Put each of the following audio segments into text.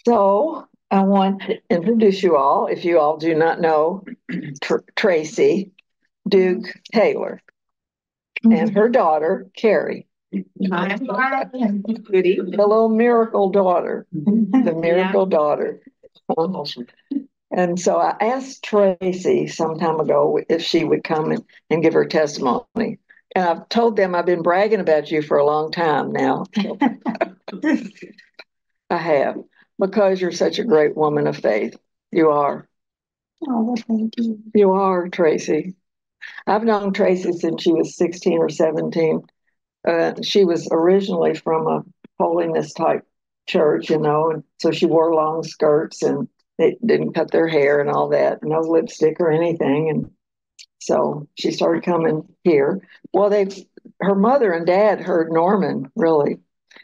So I want to introduce you all, if you all do not know, Tracy Duke Taylor and her daughter, Carrie. The little miracle daughter, the miracle daughter. And so I asked Tracy some time ago if she would come and give her testimony. And I've told them I've been bragging about you for a long time now. I have, because you're such a great woman of faith. You are. Oh, thank you. You are, Tracy. I've known Tracy since she was 16 or 17. She was originally from a holiness type church, and so she wore long skirts and they didn't cut their hair and all that, no lipstick or anything. And so she started coming here. Well, her mother and dad heard Norman, really,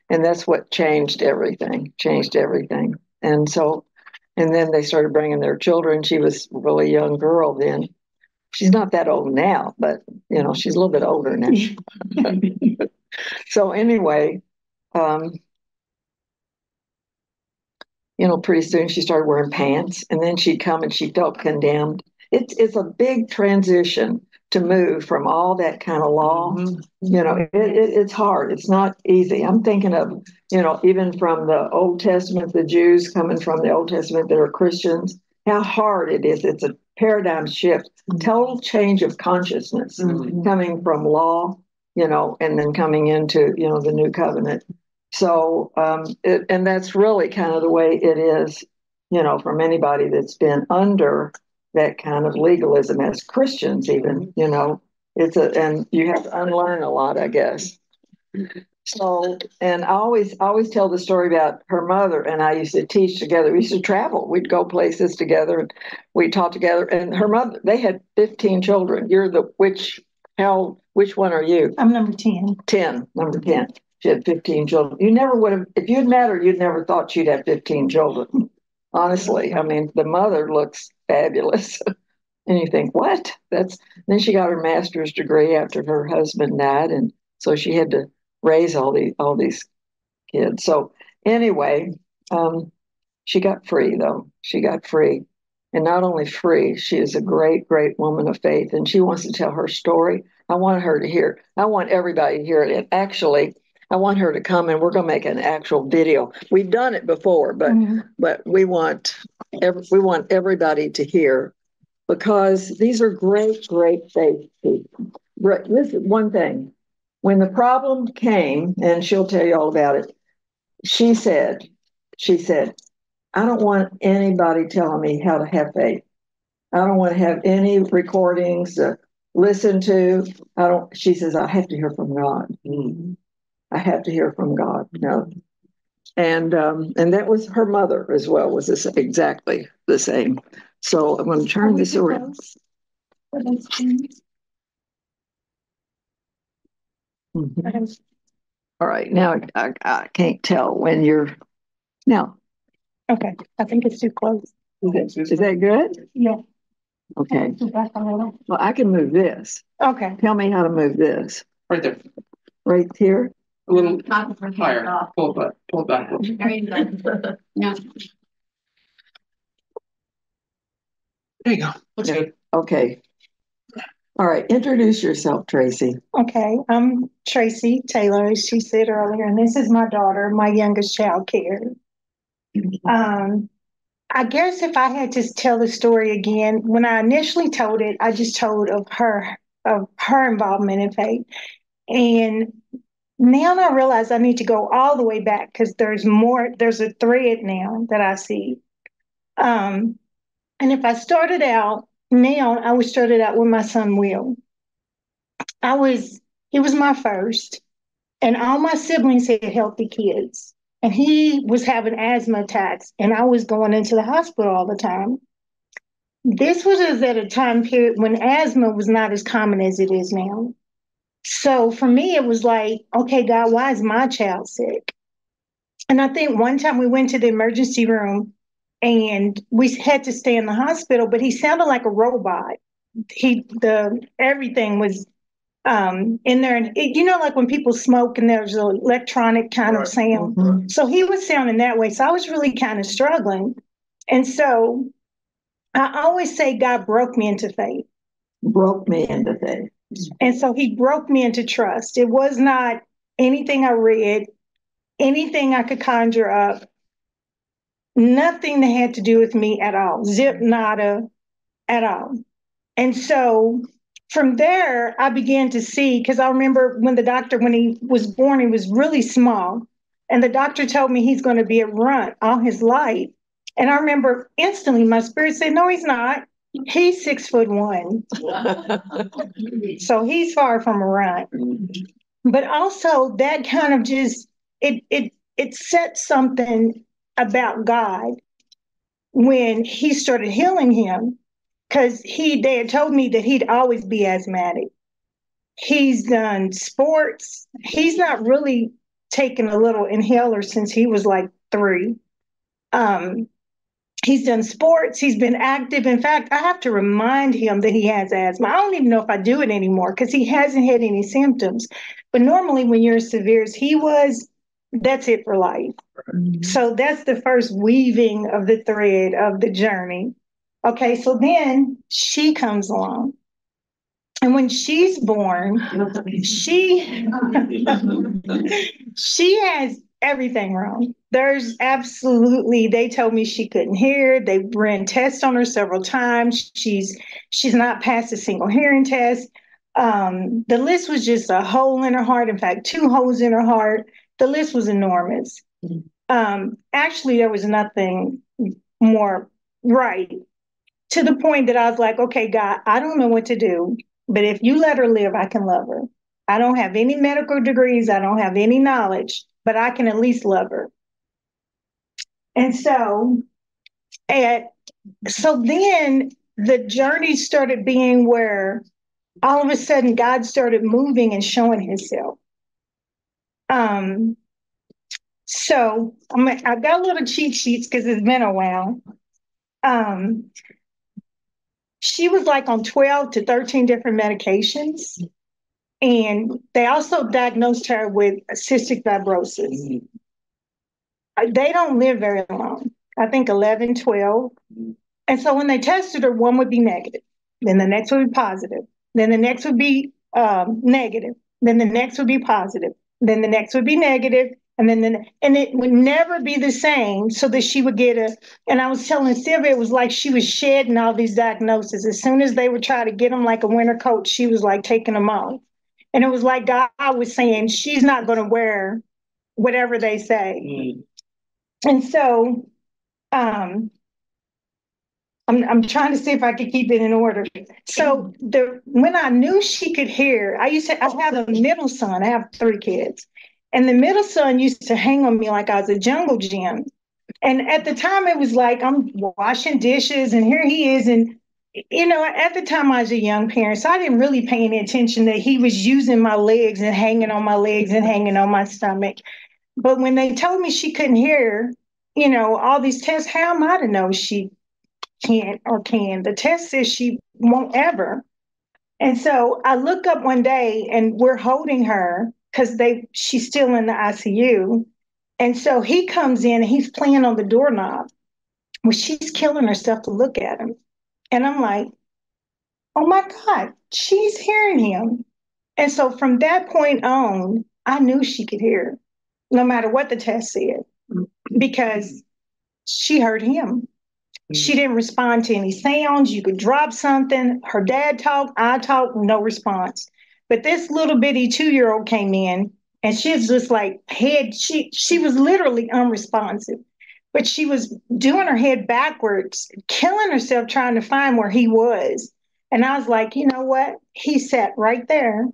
and that's what changed everything. And so, and then they started bringing their children. She was a really young girl then. She's not that old now, but she's a little bit older now. So anyway, pretty soon she started wearing pants, and then she'd come and she felt condemned. It's a big transition to move from all that kind of law. It's hard. It's not easy. I'm thinking of, even from the Old Testament, the Jews coming from the Old Testament that are Christians, how hard it is. It's a paradigm shift, total change of consciousness, coming from law, and then coming into, the new covenant. So, and that's really kind of the way it is, from anybody that's been under that kind of legalism as Christians, even, and you have to unlearn a lot, I guess. So, and I always tell the story about her mother and I used to teach together. We used to travel. We'd go places together and we'd talk together. And her mother, they had 15 children. You're which one are you? I'm number 10. 10, number 10. She had 15 children. You never would have, if you'd met her, you'd never thought she'd have 15 children. Honestly, I mean, the mother looks fabulous. And you think, what? Then she got her master's degree after her husband died. And so she had to raise all these kids. So anyway, she got free though. She got free. And not only free, she is a great, great woman of faith. And she wants to tell her story. I want everybody to hear it. And actually, I want her to come and we're going to make an actual video. We've done it before, but we want everybody to hear, because these are great, great faith people. This is one thing. When the problem came, and she'll tell you all about it, she said, I don't want anybody telling me how to have faith. I don't want to have any recordings to listen to. She says, I have to hear from God. I have to hear from God. No. And that was her mother as well, was exactly the same. So I'm going to turn this around. All right, now I can't tell when you're now. Okay, I think it's too close. Is that good? Yeah. Okay. Well, I can move this. Okay. Tell me how to move this. Right there. Right here? A little higher. Pull back. Yeah. There you go. Looks good. Okay. All right. Introduce yourself, Tracy. Okay. I'm Tracy Taylor, as she said earlier, and this is my daughter, my youngest child, Carrie. I guess if I had to tell the story again, when I initially told it, I just told of her involvement in faith. And now I realize I need to go all the way back, because there's a thread now that I see. And if I started out now, I would start it out with my son, Will. He was my first, and all my siblings had healthy kids. And he was having asthma attacks, and I was going into the hospital all the time. This was at a time period when asthma was not as common as it is now. So for me, it was like, okay, God, why is my child sick? And I think one time we went to the emergency room and we had to stay in the hospital, but he sounded like a robot. Everything was in there. And you know, like when people smoke and there's an electronic kind of sound. Mm-hmm. So he was sounding that way. So I was really kind of struggling. And so I always say God broke me into faith. Broke me into faith. And so he broke me into trust. It was not anything I read, anything I could conjure up, nothing that had to do with me at all. Zip, nada, at all. And so from there, I began to see, because I remember when he was born, he was really small. And the doctor told me he's going to be a runt all his life. And I remember instantly my spirit said, no, he's not. He's 6'1". So he's far from a runt. But also that kind of just, it set something about God when he started healing him. Because they had told me that he'd always be asthmatic. He's done sports. He's not really taken a little inhaler since he was like 3. He's done sports. He's been active. In fact, I have to remind him that he has asthma. I don't even know if I do it anymore because he hasn't had any symptoms. But normally when you're as severe as he was, that's it for life. Mm-hmm. So that's the first weaving of the thread of the journey. Okay, so then she comes along. And when she's born, she has everything wrong. There's absolutely, they told me she couldn't hear. They ran tests on her several times. She's not passed a single hearing test. The list was just a hole in her heart. In fact, 2 holes in her heart. The list was enormous. Actually, there was nothing more right, to the point that I was like, okay, God, I don't know what to do, but if you let her live, I can love her. I don't have any medical degrees. I don't have any knowledge, but I can at least love her. And so then the journey started being where all of a sudden God started moving and showing himself. So I've got little cheat sheets because it's been a while. She was like on 12 to 13 different medications. And they also diagnosed her with cystic fibrosis. They don't live very long. I think 11, 12. And so when they tested her, one would be negative. Then the next would be positive. Then the next would be negative. Then the next would be positive. Then the next would be negative. And and it would never be the same, so that she would get and I was telling Sylvia, it was like she was shedding all these diagnoses. As soon as they would try to get them like a winter coat, she was like taking them off. And it was like God was saying, she's not going to wear whatever they say. And so I'm trying to see if I could keep it in order. So when I knew she could hear, I have a middle son. I have 3 kids. And the middle son used to hang on me like I was a jungle gym. And at the time, it was like I'm washing dishes and here he is. And, you know, at the time I was a young parent, so I didn't really pay any attention that he was using my legs and hanging on my legs and hanging on my stomach. But when they told me she couldn't hear, you know, all these tests, how am I to know she can't or can? The test says she won't ever. And so I look up one day and we're holding her because she's still in the ICU. And so he comes in and he's playing on the doorknob. Well, she's killing herself to look at him. And I'm like, oh my God, she's hearing him. And so from that point on, I knew she could hear, no matter what the test said, because she heard him. She didn't respond to any sounds. You could drop something. Her dad talked, I talked, no response. But this little bitty 2-year-old came in and she's just like she was literally unresponsive. But she was doing her head backwards, killing herself trying to find where he was. And I was like, you know what? He sat right there,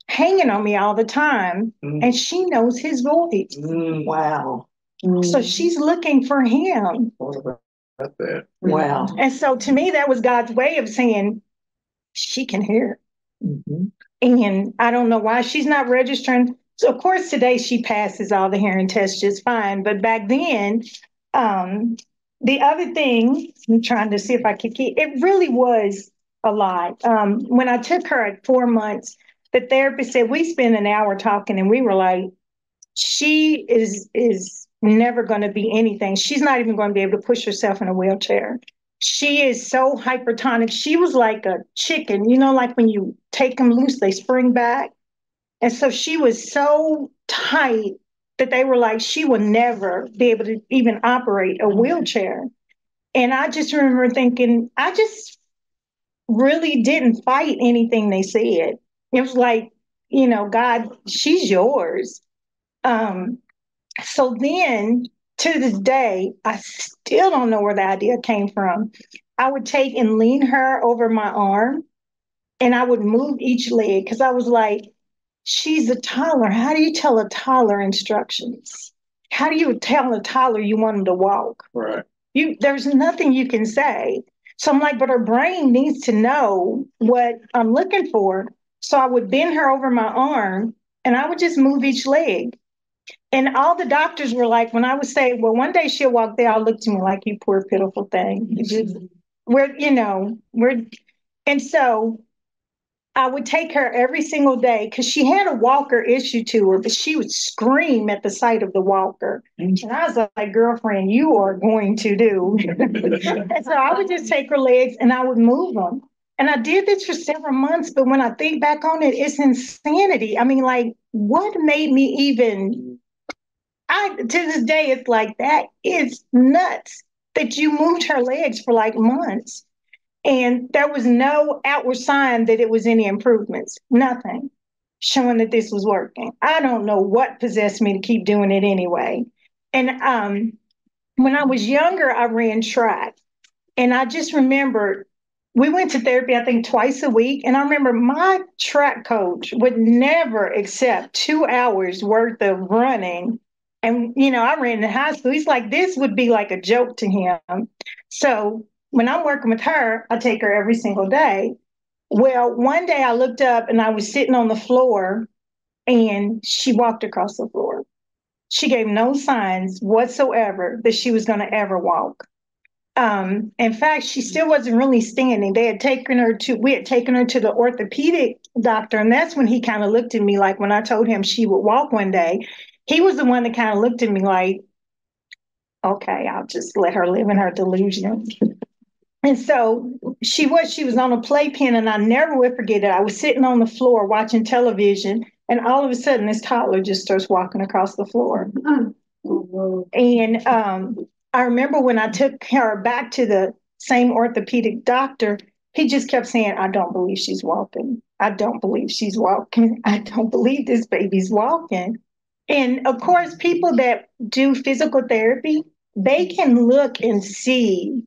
hanging on me all the time, and she knows his voice. Wow. So she's looking for him. Wow. And so to me, that was God's way of saying she can hear. And I don't know why she's not registering. So of course today she passes all the hearing tests just fine. But back then, the other thing, I'm trying to see if I could keep, it really was a lot. When I took her at 4 months, the therapist said, we spent an hour talking, and we were like, she is never going to be anything. She's not even going to be able to push herself in a wheelchair. She is so hypertonic. She was like a chicken, like when you take them loose, they spring back. And so she was so tight that they were like, she will never be able to even operate a wheelchair. And I just remember thinking, I just really didn't fight anything they said. It was like, God, she's yours. So then to this day, I still don't know where the idea came from. I would take and lean her over my arm, and I would move each leg because I was like, she's a toddler. How do you tell a toddler instructions? How do you tell a toddler you want them to walk? Right. There's nothing you can say. So I'm like, but her brain needs to know what I'm looking for. So I would bend her over my arm, and I would just move each leg. And all the doctors were like, when I would say, well, one day she'll walk, they all looked at me like, you poor, pitiful thing. And so I would take her every single day because she had a walker issue to her, but she would scream at the sight of the walker. And I was like, girlfriend, you are going to do. And so I would just take her legs and I would move them. And I did this for several months, but when I think back on it, it's insanity. I mean, like, what made me even... to this day, it's like, that is nuts that you moved her legs for like months. And there was no outward sign that it was any improvements, nothing showing that this was working. I don't know what possessed me to keep doing it anyway. And when I was younger, I ran track. And I just remember we went to therapy, I think, twice a week. And I remember my track coach would never accept 2 hours worth of running. And, I ran in high school. He's like, this would be like a joke to him. So when I'm working with her, I take her every single day. Well, one day I looked up and I was sitting on the floor and she walked across the floor. She gave no signs whatsoever that she was going to ever walk. In fact, she still wasn't really standing. We had taken her to the orthopedic doctor. And that's when he kind of looked at me like, when I told him she would walk one day, he was the one that kind of looked at me like, okay, I'll just let her live in her delusion. And so she was on a playpen, and I never will forget it. I was sitting on the floor watching television, and all of a sudden this toddler just starts walking across the floor. And I remember when I took her back to the same orthopedic doctor, he just kept saying, I don't believe she's walking. I don't believe she's walking. I don't believe this baby's walking. And of course, people that do physical therapy, they can look and see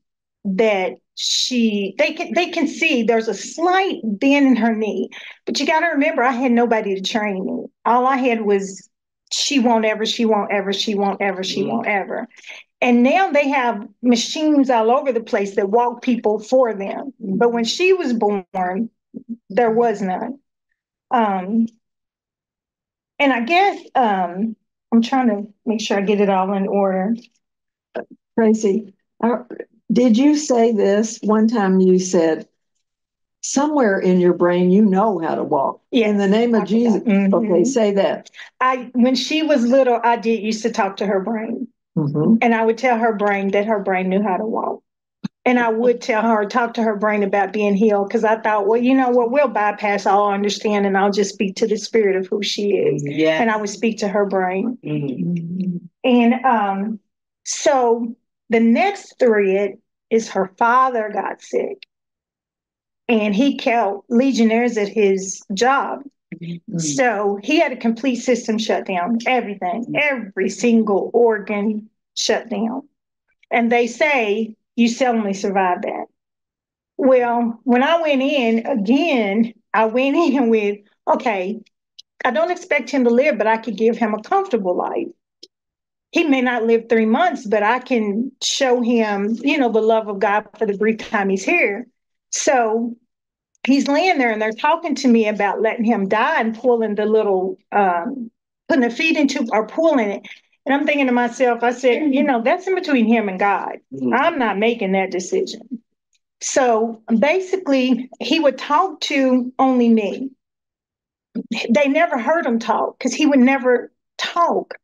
that they can see there's a slight bend in her knee. But you got to remember, I had nobody to train me. All I had was, she won't ever, she won't ever, she won't ever, she won't ever. And now they have machines all over the place that walk people for them. But when she was born, there was none. And I guess I'm trying to make sure I get it all in order. Tracy, did you say this one time? You said somewhere in your brain you know how to walk. Yes, in the name of Jesus. Mm-hmm. Okay, say that. When she was little, I used to talk to her brain. Mm-hmm. And I would tell her brain that her brain knew how to walk. And I would talk to her brain about being healed, because I thought, well, you know what, we'll bypass all understanding. I'll just speak to the spirit of who she is. Yes. And I would speak to her brain. Mm-hmm. And so the next thread is her father got sick. And he kept Legionnaires at his job. Mm-hmm. So he had a complete system shut down, everything, every single organ shut down. And they say you seldomly survive that. Well, when I went in again, I went in with, okay, I don't expect him to live, but I could give him a comfortable life. He may not live 3 months, but I can show him, the love of God for the brief time he's here. So he's laying there and they're talking to me about letting him die and pulling the little, putting the feeding tube or pulling it. And I'm thinking to myself, I said, that's in between him and God. Mm-hmm. I'm not making that decision. So basically, he would talk to only me. they never heard him talk because he would never talk.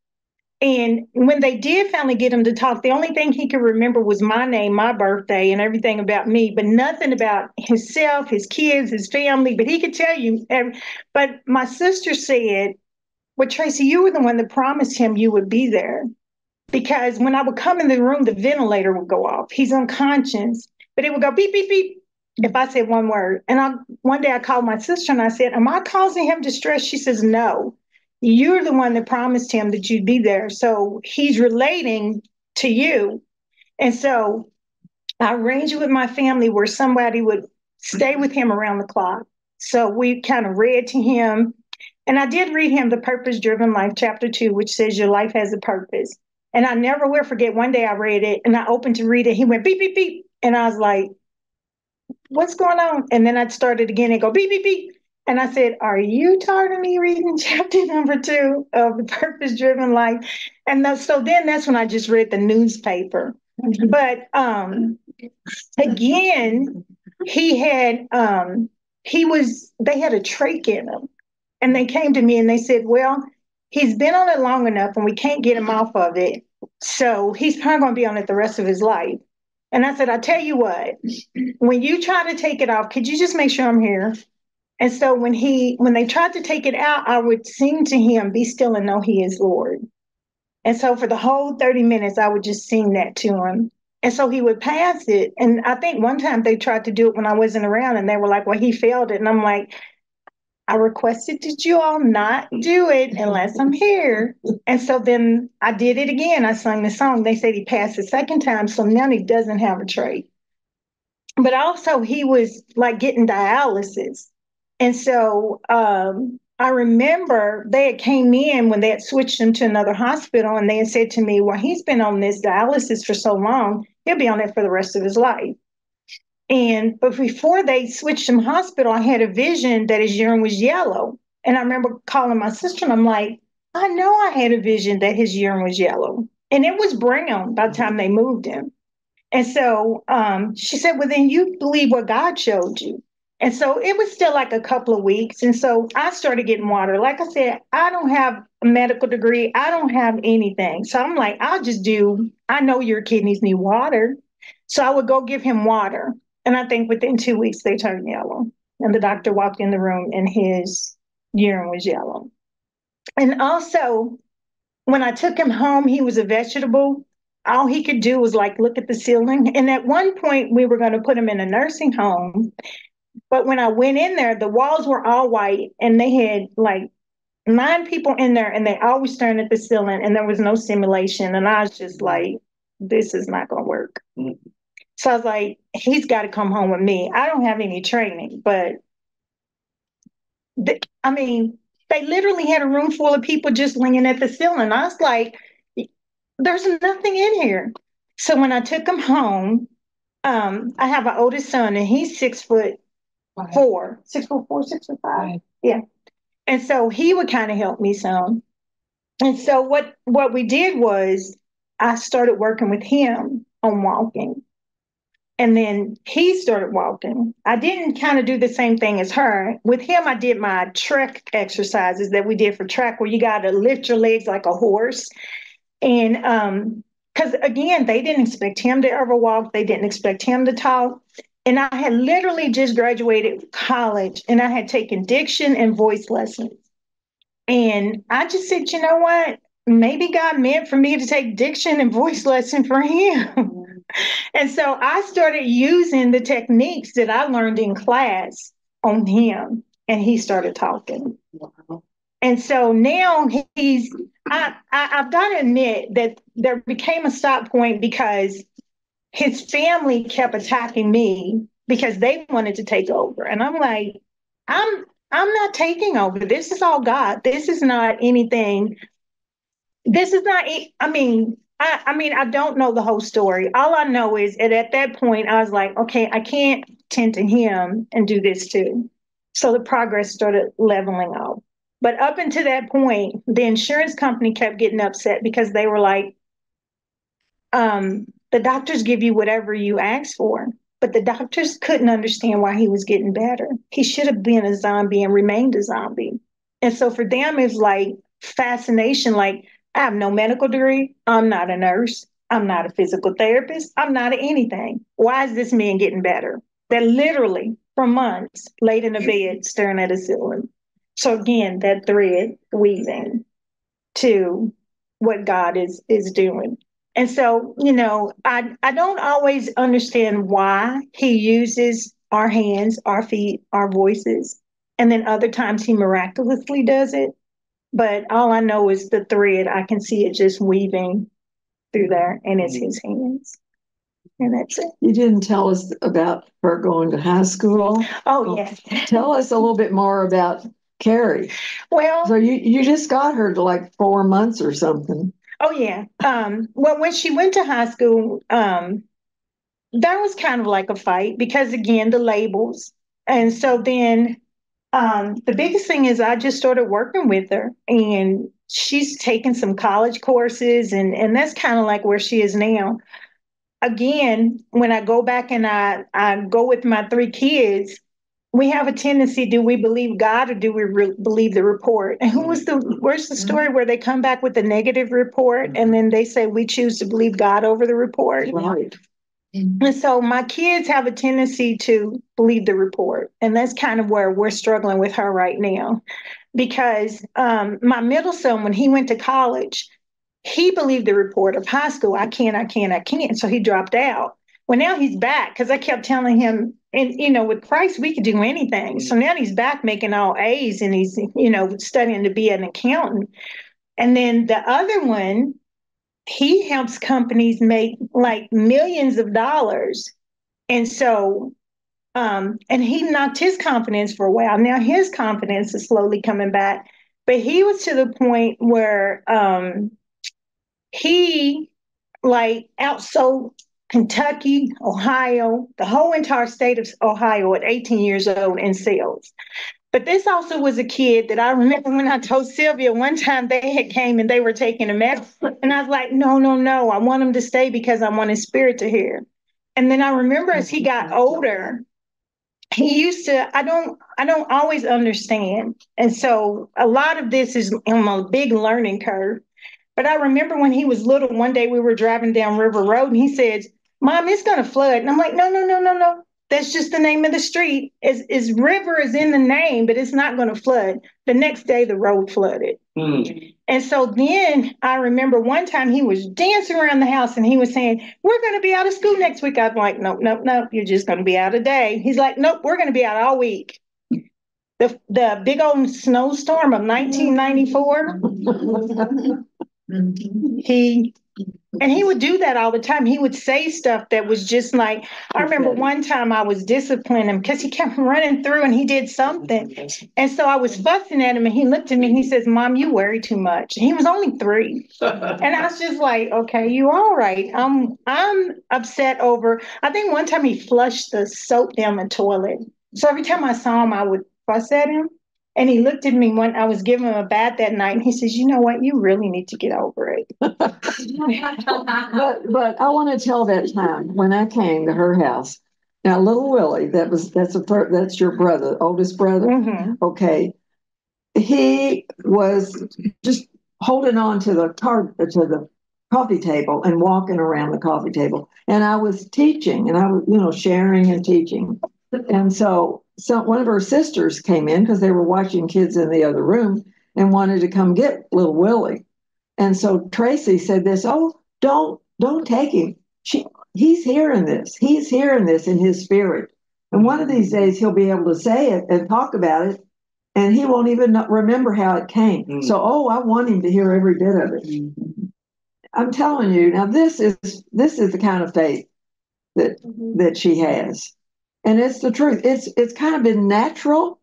And when they did finally get him to talk, the only thing he could remember was my name, my birthday, and everything about me, but nothing about himself, his kids, his family. But he could tell you. But my sister said, well, Tracy, you were the one that promised him you would be there. Because when I would come in the room, the ventilator would go off. He's unconscious, but it would go beep, beep, beep if I said one word. And one day I called my sister and I said, am I causing him distress? She says, no, you're the one that promised him that you'd be there. So he's relating to you. And so I arranged with my family where somebody would stay with him around the clock. So we kind of read to him. And I did read him The Purpose Driven Life, Chapter 2, which says your life has a purpose. And I never will forget, one day I read it and I opened to read it. He went beep, beep, beep. And I was like, what's going on? And then I started again and go beep, beep, beep. And I said, are you tired of me reading chapter number 2 of The Purpose Driven Life? And so then that's when I just read the newspaper. But again, they had a trach in him. And they came to me and they said, well, he's been on it long enough and we can't get him off of it. So he's probably going to be on it the rest of his life. And I said, I'll tell you what, when you try to take it off, could you just make sure I'm here? And so when they tried to take it out, I would sing to him, be still and know he is Lord. And so for the whole 30 minutes, I would just sing that to him. And so he would pass it. And I think one time they tried to do it when I wasn't around and they were like, well, he failed it. And I'm like, I requested that you all not do it unless I'm here. And so then I did it again. I sung the song. They said he passed the second time. So now he doesn't have a trach. But also he was like getting dialysis. And so I remember they had came in when they had switched him to another hospital and they had said to me, well, he's been on this dialysis for so long, he'll be on it for the rest of his life. But before they switched him hospital, I had a vision that his urine was yellow. And I remember calling my sister and I'm like, I know I had a vision that his urine was yellow. And it was brown by the time they moved him. And so she said, well, then you believe what God showed you. And so it was still like a couple of weeks. And so I started getting water. Like I said, I don't have a medical degree. I don't have anything. So I'm like, I know your kidneys need water. So I would go give him water. And I think within 2 weeks, they turned yellow. And the doctor walked in the room and his urine was yellow. And also, when I took him home, he was a vegetable. All he could do was like look at the ceiling. And at one point, we were going to put him in a nursing home. But when I went in there, the walls were all white and they had like 9 people in there and they always staring at the ceiling and there was no simulation. And I was just like, this is not going to work. Mm-hmm. So I was like, he's got to come home with me. I don't have any training, but they literally had a room full of people just leaning at the ceiling. I was like, there's nothing in here. So when I took him home, I have an oldest son and he's 6'4", 6'5". Yeah. And so he would kind of help me some. And so what we did was I started working with him on walking. And then he started walking. I didn't kind of do the same thing as her. With him, I did my trek exercises that we did for track where you got to lift your legs like a horse. And because again, they didn't expect him to ever walk. They didn't expect him to talk. And I had literally just graduated college and I had taken diction and voice lessons. And I just said, you know what? Maybe God meant for me to take diction and voice lesson for him. And so I started using the techniques that I learned in class on him and he started talking. Wow. And so now I've got to admit that there became a stop point because his family kept attacking me because they wanted to take over. And I'm like, I'm not taking over. This is all God. This is not anything. This is not, I don't know the whole story. All I know is that at that point, I was like, okay, I can't tend to him and do this too. So the progress started leveling off. But up until that point, the insurance company kept getting upset because they were like, the doctors give you whatever you ask for. But the doctors couldn't understand why he was getting better. He should have been a zombie and remained a zombie. And so for them, it's like fascination. Like, I have no medical degree. I'm not a nurse. I'm not a physical therapist. I'm not anything. Why is this man getting better? They're literally for months laid in the bed staring at a ceiling. So again, that thread weaving to what God is doing. And so, I don't always understand why he uses our hands, our feet, our voices. And then other times he miraculously does it. But all I know is the thread. I can see it just weaving through there, and it's his hands. And that's it. You didn't tell us about her going to high school. Oh, yes. Tell us a little bit more about Carrie. Well, so you just got her to like 4 months or something. Oh, yeah. Well, when she went to high school, that was kind of like a fight because, again, the labels. And so then the biggest thing is I just started working with her, and she's taken some college courses, and that's kind of like where she is now. Again, when I go back and I go with my three kids, we have a tendency, do we believe God or do we believe the report? And where's the story where they come back with a negative report and then they say we choose to believe God over the report? Right. And so my kids have a tendency to believe the report. And that's kind of where we're struggling with her right now. Because my middle son, when he went to college, he believed the report of high school. I can't. So he dropped out. Well, now he's back because I kept telling him, and with Christ, we could do anything. So now he's back making all A's and he's, studying to be an accountant. And then the other one, he helps companies make like millions of dollars. And so, and he knocked his confidence for a while. Now his confidence is slowly coming back. But he was to the point where he like outsold Kentucky, Ohio, the whole entire state of Ohio at 18 years old in sales. But this also was a kid that I remember when I told Sylvia one time they had came and they were taking a medicine. And I was like, no, no, no. I want him to stay because I want his spirit to hear. And then I remember as he got older, he used to, I don't always understand. And so a lot of this is on a big learning curve. But I remember when he was little, one day we were driving down River Road and he said, Mom, it's going to flood. And I'm like, no, no, no, no, no. That's just the name of the street. Is river is in the name, but it's not going to flood. The next day, the road flooded. And so then I remember one time he was dancing around the house and he was saying, we're going to be out of school next week. I was like, nope, nope, nope. You're just going to be out a day. He's like, nope, we're going to be out all week. The big old snowstorm of 1994. He would do that all the time. He would say stuff that was just like, I remember one time I was disciplining him because he kept running through and he did something. And so I was fussing at him and he looked at me and he says, Mom, you worry too much. And he was only 3. And I was just like, okay, you all right. I'm upset over, I think one time he flushed the soap down the toilet. So every time I saw him, I would fuss at him. And he looked at me when I was giving him a bath that night and he says, you know what, you really need to get over it. But I want to tell that time when I came to her house. Now, little Willie, that's your brother, oldest brother. Mm-hmm. Okay. He was just holding on to the coffee table and walking around the coffee table. And I was teaching and I was, sharing and teaching. And so one of her sisters came in because they were watching kids in the other room and wanted to come get little Willie. And so Tracy said this, oh, don't take him. He's hearing this. He's hearing this in his spirit. And one of these days he'll be able to say it and talk about it. And he won't even remember how it came. Mm-hmm. So, I want him to hear every bit of it. Mm-hmm. I'm telling you, now this is the kind of faith that she has. And it's the truth. It's kind of been natural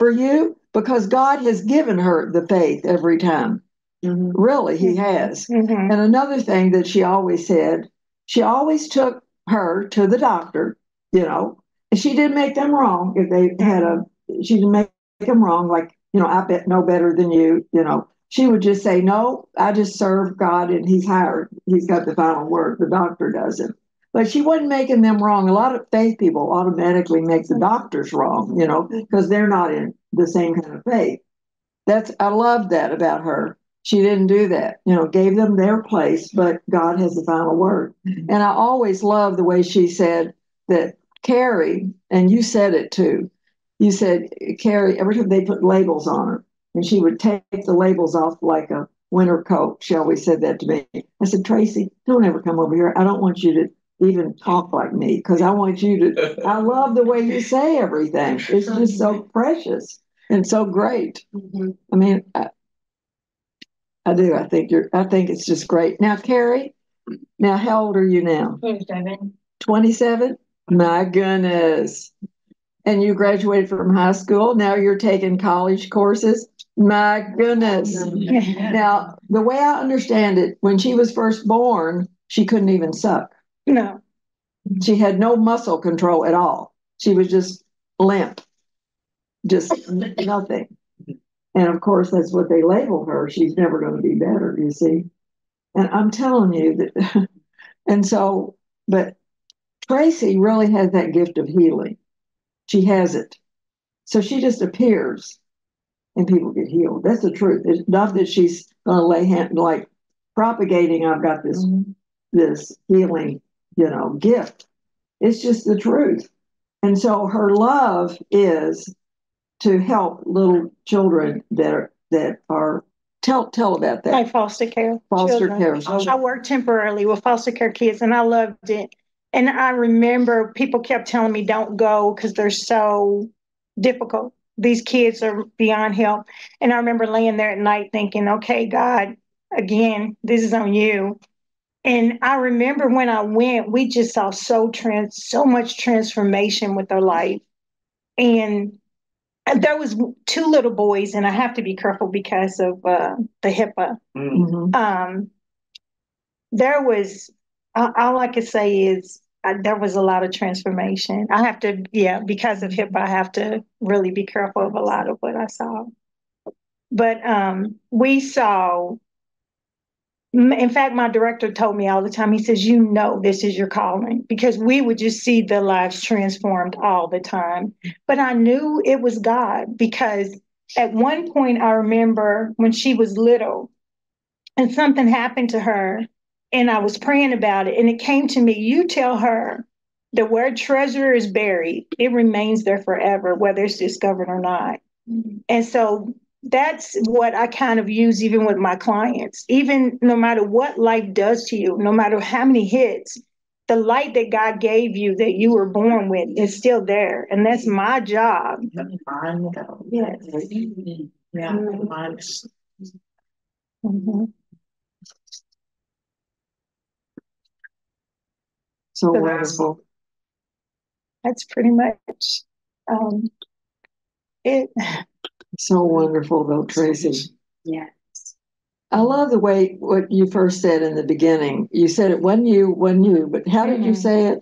for you because God has given her the faith every time. Mm-hmm. Really, he has. Mm-hmm. And another thing that she always said, she always took her to the doctor, and she didn't make them wrong. If they had she didn't make them wrong, like, I bet know better than you, She would just say, no, I just serve God and he's hired. He's got the final word. The doctor doesn't. But she wasn't making them wrong. A lot of faith people automatically make the doctors wrong, because they're not in the same kind of faith. I love that about her. She didn't do that, gave them their place, but God has the final word. And I always love the way she said that Carrie, and you said it too. You said, Carrie, every time they put labels on her, and she would take the labels off like a winter coat. She always said that to me. I said, Tracy, don't ever come over here. I don't want you to even talk like me, because I want you to, I love the way you say everything. It's just so precious and so great. I mean, I do. I think it's just great. Now, Carrie, how old are you now? 27. 27? My goodness. And you graduated from high school. Now you're taking college courses. My goodness. Now, the way I understand it, when she was first born, she couldn't even suck. No. She had no muscle control at all. She was just limp, just nothing. And of course, that's what they labeled her. She's never going to be better, you see. And I'm telling you that, and so, but Tracy really has that gift of healing. She has it. So she just appears and people get healed. That's the truth. It's not that she's going to lay hand, like propagating, I've got this healing, gift. It's just the truth. And so her love is to help little children that are tell about that. Like foster care. Foster children. care. I worked temporarily with foster care kids, and I loved it. And I remember people kept telling me, don't go because they're so difficult. These kids are beyond help. And I remember laying there at night thinking, okay, God, again, this is on you. And I remember when I went, we just saw so much transformation with their life. And there was 2 little boys, and I have to be careful because of the HIPAA. Mm-hmm. There was, all I could say is there was a lot of transformation. I have to, because of HIPAA, I have to really be careful of a lot of what I saw. But we saw, in fact, my director told me all the time, he says, this is your calling, because we would just see the lives transformed all the time. But I knew it was God, because at one point I remember when she was little and something happened to her, and I was praying about it, and it came to me, you tell her that where treasure is buried, it remains there forever, whether it's discovered or not. And so that's what I kind of use even with my clients. Even no matter what life does to you, no matter how many hits, the light that God gave you that you were born with is still there. And that's my job. Yes. Yeah. Mm-hmm. So wonderful. That's pretty much it. So wonderful, though, Tracy. Yes. I love the way what you first said in the beginning. You said it wasn't you, but how did you say it?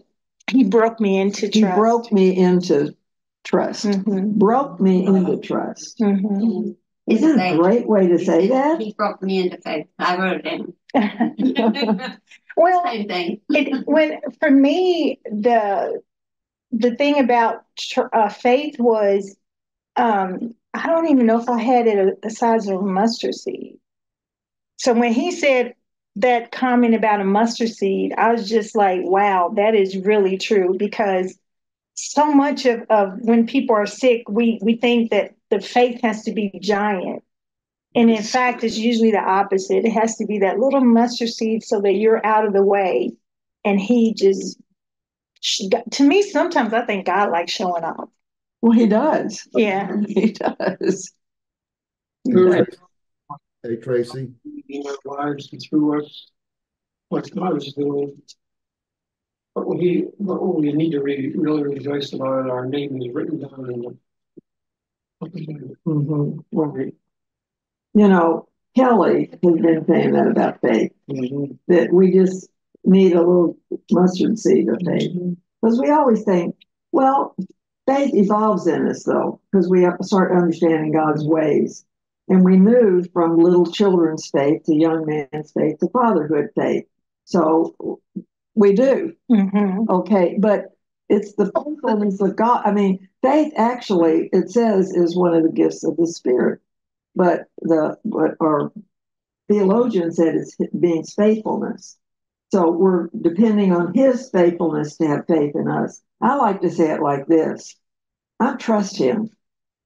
He broke me into trust. He broke me into trust. Mm-hmm. Broke me into trust. Mm-hmm. Isn't that a great way to say that? He broke me into faith. I wrote it down. Well, same thing. For me, the thing about faith was, I don't even know if I had it the size of a mustard seed. So when he said that comment about a mustard seed, I was just like, wow, that is really true, because so much of when people are sick, we think that the faith has to be giant. And in fact, it's usually the opposite. It has to be that little mustard seed so that you're out of the way. And he just, to me, sometimes I think God likes showing off. Well, he does. Yeah. He does. Hey, Tracy. In our lives and through us, what God is doing. What we need to really rejoice about, our name is written down in the. Mm-hmm. Right. Kelly has been saying that about faith, that we just need a little mustard seed of faith. Because we always think, well, faith evolves in us, though, because we have to start understanding God's ways. And we move from little children's faith to young man's faith to fatherhood faith. So we do. Mm-hmm. Okay, but it's the faithfulness of God. I mean, faith actually, it says, is one of the gifts of the Spirit. but what our theologian said is being faithfulness. So we're depending on his faithfulness to have faith in us. I like to say it like this. I trust him.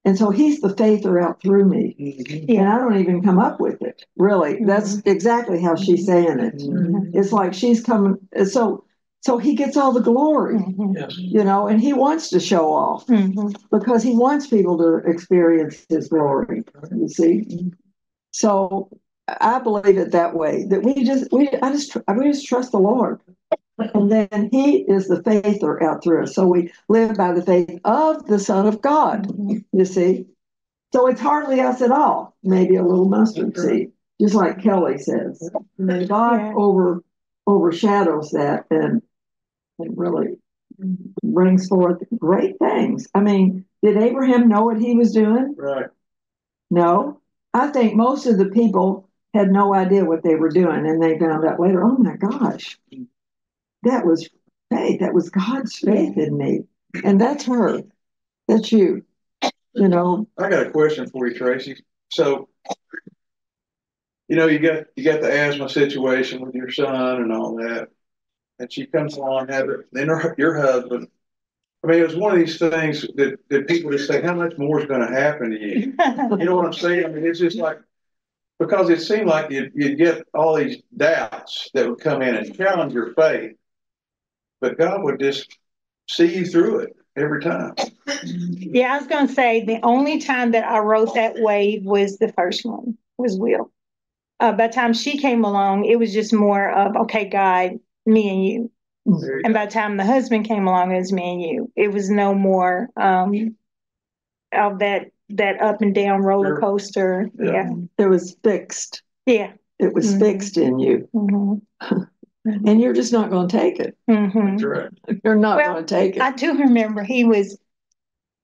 And so he's the faither out through me. Mm-hmm. And I don't even come up with it, really. Mm-hmm. That's exactly how she's saying it. Mm-hmm. It's like she's coming. So he gets all the glory, mm-hmm. And he wants to show off mm-hmm. because he wants people to experience his glory, you see. So I believe it that way, that we just trust the Lord. And then he is the faither out through us. So we live by the faith of the Son of God, you see. So it's hardly us at all, maybe a little mustard seed, just like Kelly says. And then God overshadows that and really brings forth great things. I mean, did Abraham know what he was doing? Right. No. I think most of the people had no idea what they were doing, and they found out later, oh my gosh, that was faith. That was God's faith in me. And that's her. That's you. I got a question for you, Tracy. So, you got the asthma situation with your son and all that. And she comes along, then your husband. I mean, it was one of these things that people just say, how much more is going to happen to you? You know what I'm saying? I mean, it's just like, because it seemed like you'd get all these doubts that would come in and challenge your faith. But God would just see you through it every time. Yeah, I was going to say the only time that I wrote that wave was the first one, was Will. By the time she came along, it was just more of, okay, God, me and you. And by the time the husband came along, it was me and you. It was no more of that up and down roller coaster. Yeah. It was fixed. Yeah. It was fixed in you. Mm-hmm. And you're just not going to take it. Mm-hmm. That's right. You're not going to take it. I do remember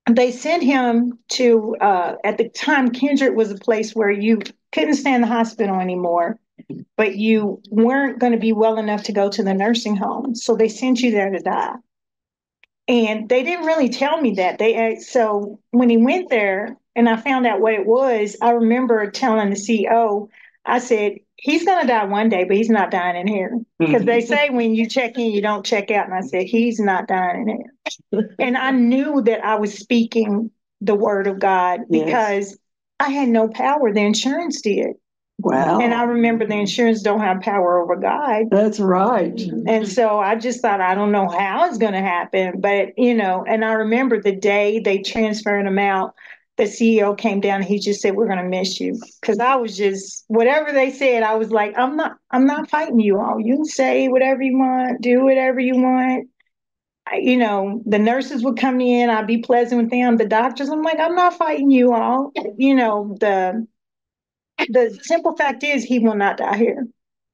they sent him to, at the time, Kendrick was a place where you couldn't stay in the hospital anymore, but you weren't going to be well enough to go to the nursing home. So they sent you there to die. And they didn't really tell me that. So when he went there and I found out what it was, I remember telling the CEO, I said, he's going to die one day, but he's not dying in here. Because they say when you check in, you don't check out. And I said, he's not dying in here. And I knew that I was speaking the word of God because I had no power. The insurance did. Wow. And I remember the insurance don't have power over God. That's right. And so I just thought, I don't know how it's going to happen. But, and I remember the day they transferred him out, the CEO came down and he just said, we're going to miss you. Because I was just, whatever they said, I was like, I'm not fighting you all. You can say whatever you want, do whatever you want. The nurses would come in, I'd be pleasant with them. The doctors, I'm like, I'm not fighting you all. The simple fact is he will not die here.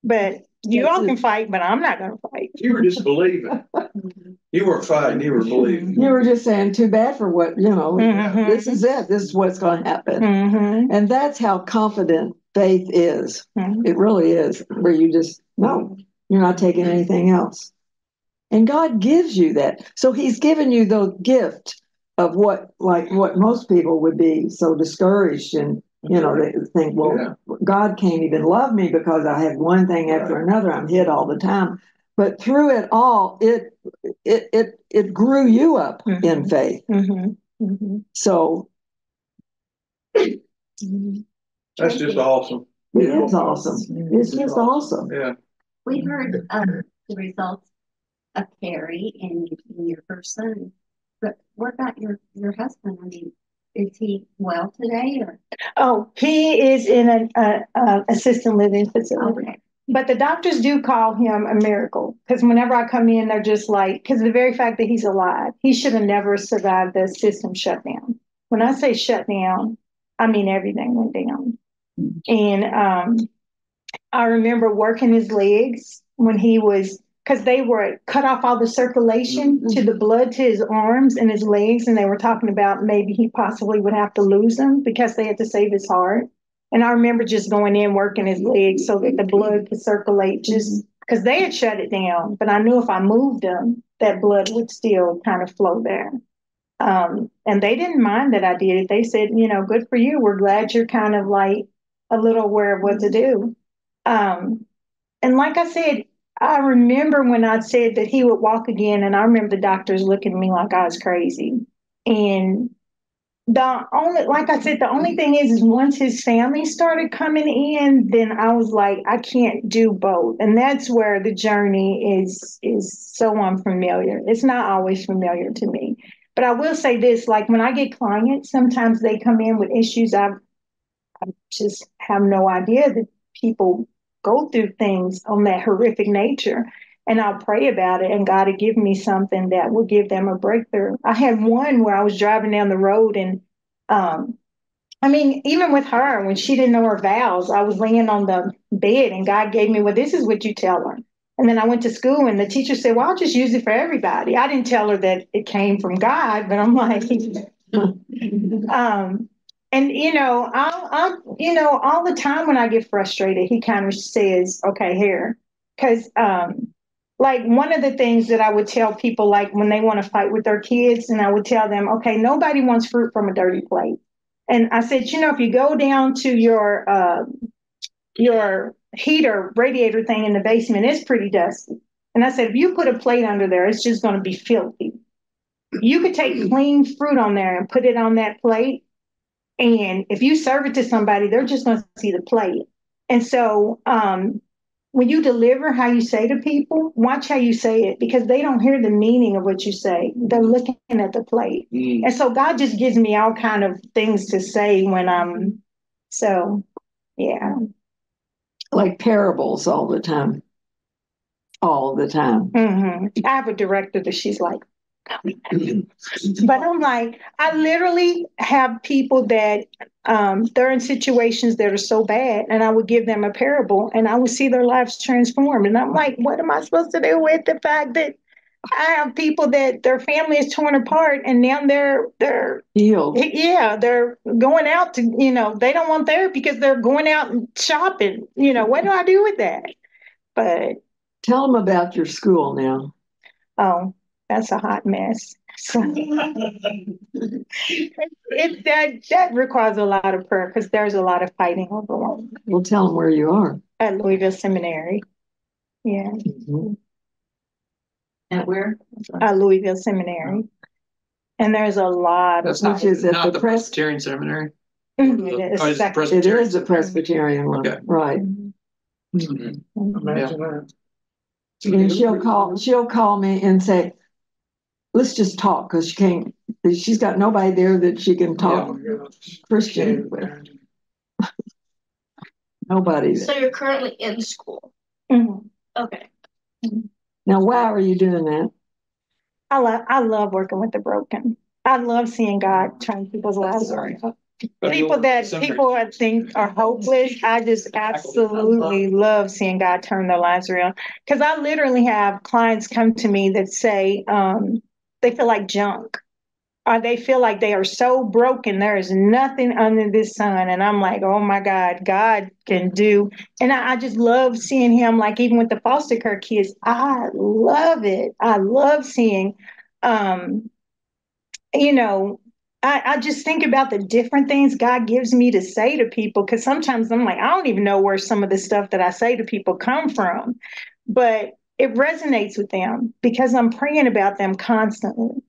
But you all can fight, but I'm not going to fight. You were just believing. You weren't fighting, you were believing. You were just saying, too bad for what, this is it. This is what's going to happen. Mm-hmm. And that's how confident faith is. Mm-hmm. It really is, where you just, no, you're not taking anything else. And God gives you that. So he's given you the gift of what most people would be so discouraged and, they think, God can't even love me because I have one thing after another. I'm hit all the time. But through it all, it grew you up in faith. Mm-hmm. Mm-hmm. So that's just awesome. It is awesome. It's just awesome. Yeah. We heard the results of Carrie and your first son. But what about your husband? I mean, is he well today? Or? Oh, he is in an assisted living facility. Okay. But the doctors do call him a miracle because whenever I come in, they're just like, because the very fact that he's alive, he should have never survived the system shutdown. When I say shut down, I mean everything went down. And I remember working his legs when he was, because they were cut off all the circulation to the blood to his arms and his legs. And they were talking about maybe he possibly would have to lose them because they had to save his heart. And I remember just going in, working his legs so that the blood could circulate just because they had shut it down. But I knew if I moved them, that blood would still kind of flow there. And they didn't mind that I did it. They said, good for you. We're glad you're kind of like a little aware of what to do. And like I said, I remember when I said that he would walk again, and I remember the doctors looking at me like I was crazy. And like I said, the only thing is once his family started coming in, then I was like, I can't do both. And that's where the journey is so unfamiliar. It's not always familiar to me. But I will say this, like when I get clients, sometimes they come in with issues I just have no idea that people go through things on that horrific nature. And I'll pray about it, and God will give me something that will give them a breakthrough. I had one where I was driving down the road, and even with her, when she didn't know her vows, I was laying on the bed, and God gave me, well, this is what you tell her. And then I went to school, and the teacher said, well, I'll just use it for everybody. I didn't tell her that it came from God, but I'm like, and I'll all the time when I get frustrated, he kind of says, okay, here. Because like one of the things that I would tell people, like when they want to fight with their kids, and I would tell them, okay, nobody wants fruit from a dirty plate. And I said, if you go down to your heater radiator thing in the basement, it's pretty dusty. And I said, if you put a plate under there, it's just going to be filthy. You could take clean fruit on there and put it on that plate. And if you serve it to somebody, they're just going to see the plate. And so when you deliver how you say to people, watch how you say it, because they don't hear the meaning of what you say. They're looking at the plate. And so God just gives me all kind of things to say when yeah. Like parables all the time. All the time. Mm-hmm. I have a director that she's like, but I'm like, I literally have people that they're in situations that are so bad, and I would give them a parable, and I would see their lives transform. And I'm like, what am I supposed to do with the fact that I have people that their family is torn apart, and now they're healed? Yeah, they're going out to, they don't want therapy because they're going out and shopping. What do I do with that? But tell them about your school now. Oh, that's a hot mess. So that requires a lot of prayer, because there's a lot of fighting over one. Well, tell them where you are. At Louisville Seminary. Yeah. Mm-hmm. At where? At Louisville Seminary. And there's a lot That's of not, not the Presbyterian Seminary. It is a Presbyterian one. Okay. Right. Imagine that. And she'll call me and say, let's just talk, because she's got nobody there that she can talk Christian with. Nobody. So you're currently in school. Mm-hmm. Okay. Now, why are you doing that? I love working with the broken. I love seeing God turn people's lives around. People I think are hopeless, I just absolutely love seeing God turn their lives around. Because I literally have clients come to me that say they feel like junk, or they feel like they are so broken, there is nothing under this sun. And I'm like, oh my God, God can do. And I just love seeing him, like even with the foster care kids, I love it. I love seeing, I just think about the different things God gives me to say to people, because sometimes I'm like, I don't even know where some of the stuff that I say to people come from, but it resonates with them because I'm praying about them constantly.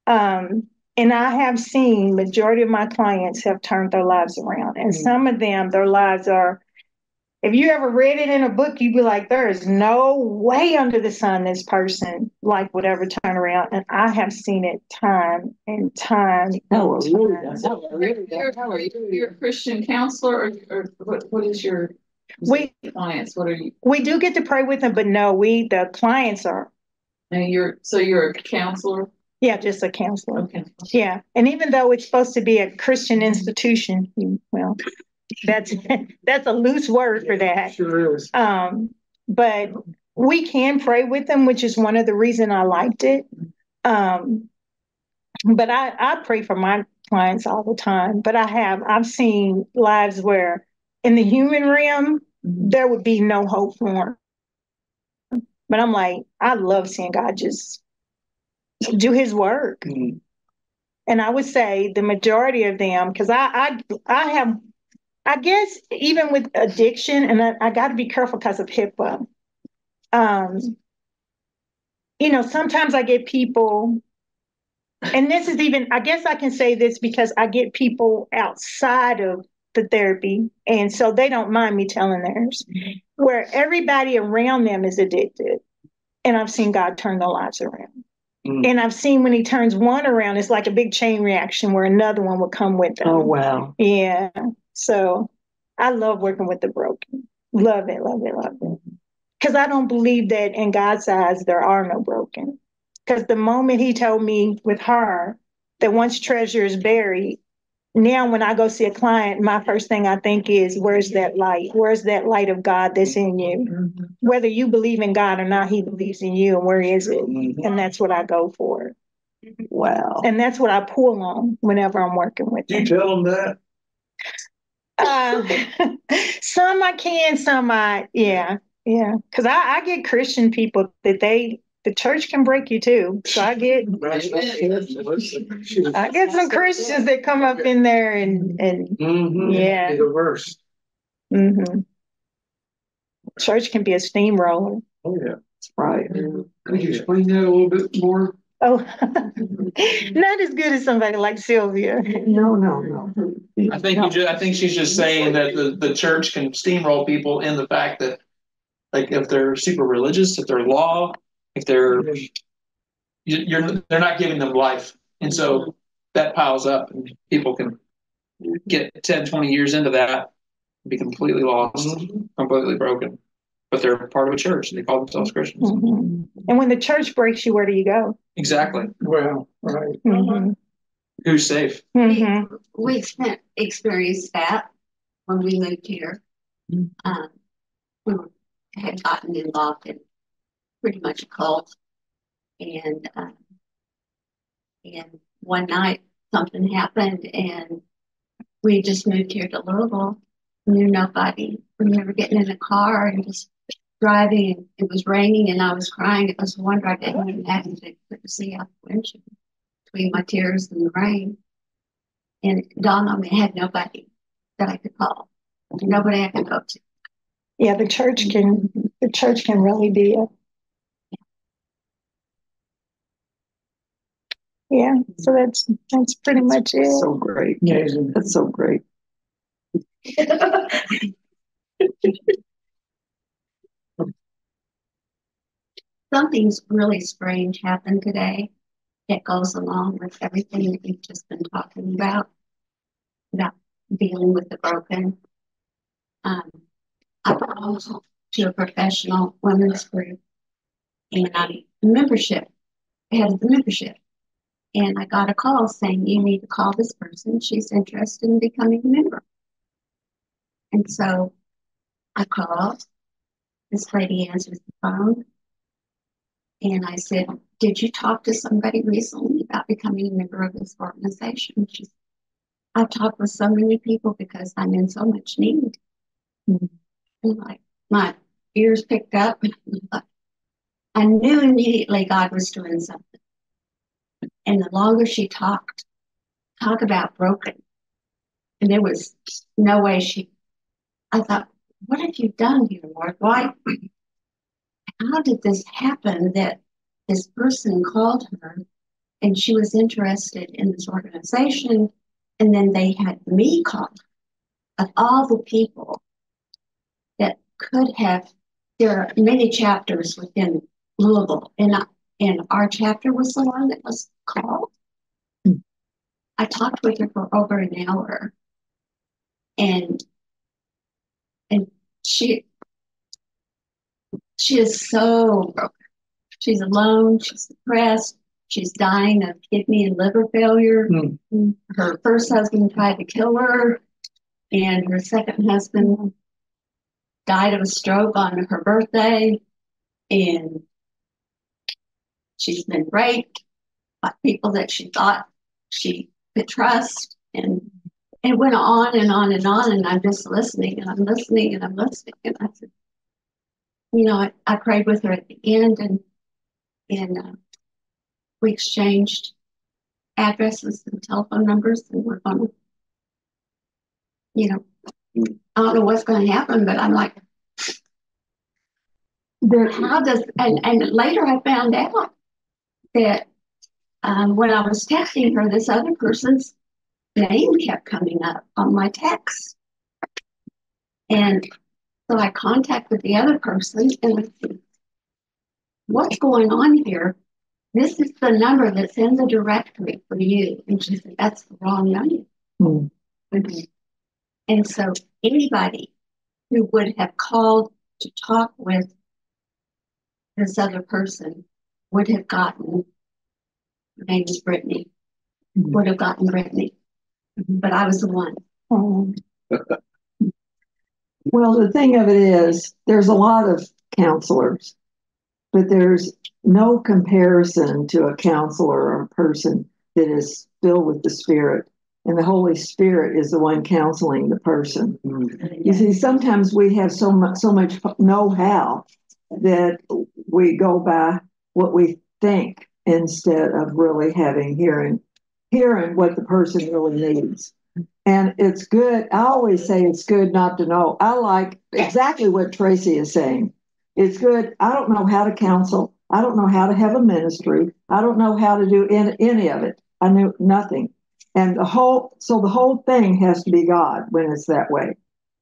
And I have seen majority of my clients have turned their lives around, and some of them, their lives are, if you ever read it in a book, you'd be like, there is no way under the sun this person like would ever turn around. And I have seen it time and time. You're a Christian counselor, or what is your clients? What are you? We do get to pray with them, but no, the clients are. And you're a counselor? Yeah, just a counselor. Okay. Yeah. And even though it's supposed to be a Christian institution, well, that's a loose word for that. Sure is. But we can pray with them, which is one of the reasons I liked it. But I pray for my clients all the time. But I've seen lives where in the human realm, there would be no hope for them. But I'm like, I love seeing God just do his work. And I would say the majority of them, because I guess even with addiction, and I got to be careful because of HIPAA. Sometimes I get people, and this is even, I guess I can say this because I get people outside of the therapy, and so they don't mind me telling theirs, where everybody around them is addicted. And I've seen God turn their lives around. And I've seen when he turns one around, it's like a big chain reaction where another one will come with them. Oh, wow. Yeah. So I love working with the broken. Love it, love it, love it. Because I don't believe that in God's eyes, there are no broken. Because the moment he told me with her that once treasure is buried, now when I go see a client, my first thing I think is, where's that light? Where's that light of God that's in you? Whether you believe in God or not, he believes in you. And where is it? And that's what I go for. Wow. And that's what I pull on whenever I'm working with them. You tell them that? Some I can, some yeah. Because I get Christian people that the church can break you too. So I get some Christians that come up in there and yeah. The worst. Mm-hmm. Church can be a steamroller. Oh, yeah. That's right. Could you explain that a little bit more? Oh, not as good as somebody like Sylvia. No. I think she's just saying that the church can steamroll people in the fact that, like, if they're super religious, if they're law, if they're not giving them life, and so that piles up, and people can get 10, 20 years into that, and be completely lost, completely broken. But they're part of a church, and they call themselves Christians. Mm-hmm. And when the church breaks you, where do you go? Exactly. Well, right. Mm-hmm. Who's safe? Mm-hmm. We experienced that when we moved here. We had gotten involved in pretty much a cult, and one night something happened, and we just moved here to Louisville. Knew nobody. We remember getting in a car and just driving. It was raining, and I was crying. It was a wonder I didn't even have to see out the windshield between my tears and the rain. And it dawned on me, I had nobody that I could call, nobody I could go to. Yeah, the church can really be yeah. So that's pretty much it. So great. Yeah, that's so great. Something's really strange happened today that goes along with everything that you've just been talking about dealing with the broken. I belong to a professional women's group, and I'm head of the membership. And I got a call saying, you need to call this person. She's interested in becoming a member. And so I called. This lady answers the phone. And I said, did you talk to somebody recently about becoming a member of this organization? She said, I've talked with so many people because I'm in so much need. And like my ears picked up. I knew immediately God was doing something. And the longer she talk about broken, and there was no way I thought, what have you done here, Lord? Why? How did this happen that this person called her and she was interested in this organization, and then they had me call her? Of all the people that could have, there are many chapters within Louisville, and our chapter was the one that was called. I talked with her for over an hour, and she is so broken. She's alone. She's depressed. She's dying of kidney and liver failure. Her first husband tried to kill her, and her second husband died of a stroke on her birthday. And she's been raped by people that she thought she could trust. And it went on and on and on. And I'm just listening, and I'm listening, and I'm listening. And I said, I prayed with her at the end, and we exchanged addresses and telephone numbers, and we're going to, you know, I don't know what's going to happen, but I'm like, how does, and later I found out that when I was texting her, this other person's name kept coming up on my text. And so I contacted the other person and I said, what's going on here? This is the number that's in the directory for you. And she said, that's the wrong number. Mm-hmm. And so anybody who would have called to talk with this other person would have gotten, her name is Brittany, would have gotten Brittany. But I was the one. Well, the thing of it is, there's a lot of counselors, but there's no comparison to a counselor or a person that is filled with the Spirit. And the Holy Spirit is the one counseling the person. You see, sometimes we have so much know-how that we go by what we think instead of really hearing what the person really needs. And it's good. I always say it's good not to know. I like exactly what Tracy is saying. It's good. I don't know how to counsel. I don't know how to have a ministry. I don't know how to do any of it. I knew nothing. And the whole thing has to be God when it's that way.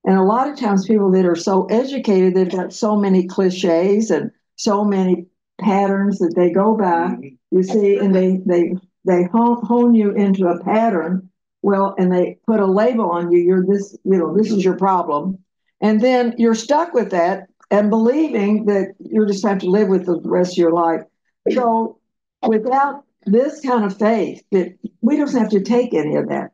And a lot of times people that are so educated, they've got so many cliches and so many patterns that they go by, you see, and they hone you into a pattern. Well, and they put a label on you. You're this, this is your problem. And then you're stuck with that and believing that you just have to live with it the rest of your life. So without this kind of faith, that we don't have to take any of that.